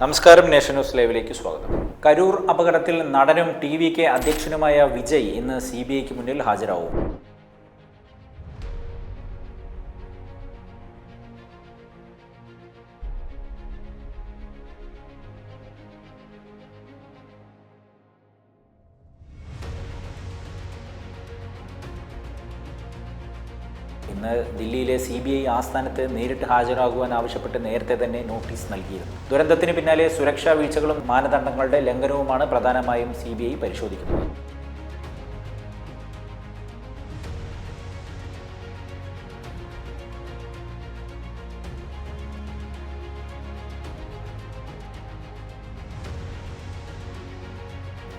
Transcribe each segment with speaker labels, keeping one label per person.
Speaker 1: നമസ്കാരം, nation news ലൈവിലേക്ക് സ്വാഗതം. കരൂർ അപകടത്തിൽ നടനും TVK അധ്യക്ഷനുമായ വിജയ് ഇന്ന് CBIക്ക് മുന്നിൽ ഹാജരാവും. ഇന്ന് ദില്ലിയിലെ CBI ആസ്ഥാനത്ത് നേരിട്ട് ഹാജരാകുവാൻ ആവശ്യപ്പെട്ട് നേരത്തെ തന്നെ നോട്ടീസ് നൽകിയിരുന്നു. ദുരന്തത്തിന് പിന്നാലെ സുരക്ഷാ വീഴ്ചകളും മാനദണ്ഡങ്ങളുടെ ലംഘനവുമാണ് പ്രധാനമായും CBI പരിശോധിക്കുന്നത്.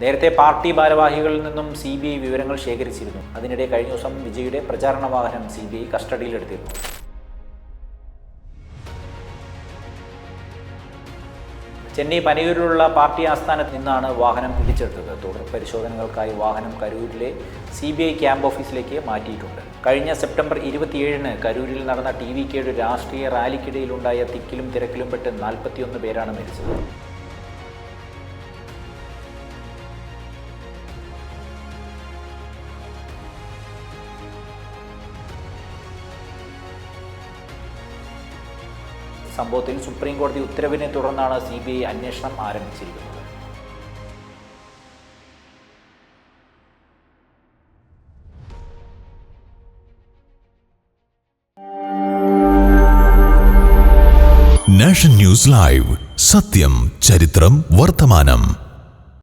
Speaker 1: നേരത്തെ പാർട്ടി ഭാരവാഹികളിൽ നിന്നും CBI വിവരങ്ങൾ ശേഖരിച്ചിരുന്നു. അതിനിടെ കഴിഞ്ഞ ദിവസം വിജയുടെ പ്രചാരണ വാഹനം CBI കസ്റ്റഡിയിലെടുത്തിരുന്നു. ചെന്നൈ പനയൂരിലുള്ള പാർട്ടി ആസ്ഥാനത്ത് നിന്നാണ് വാഹനം പിടിച്ചെടുത്തത്. തുടർ പരിശോധനകൾക്കായി വാഹനം കരൂരിലെ CBI ക്യാമ്പ് ഓഫീസിലേക്ക് മാറ്റിയിട്ടുണ്ട്. കഴിഞ്ഞ സെപ്റ്റംബർ 27-ന് കരൂരിൽ നടന്ന TVKയുടെ രാഷ്ട്രീയ റാലിക്കിടയിലുണ്ടായ തിക്കിലും തിരക്കിലും പെട്ട് 41 പേരാണ് മരിച്ചത്. സംഭവത്തിൽ സുപ്രീം കോടതി ഉത്തരവിനെ തുടർന്നാണ് CBI അന്വേഷണം ആരംഭിച്ചിരിക്കുന്നത്.
Speaker 2: നാഷൻ ന്യൂസ് ലൈവ്, സത്യം, ചരിത്രം, വർത്തമാനം.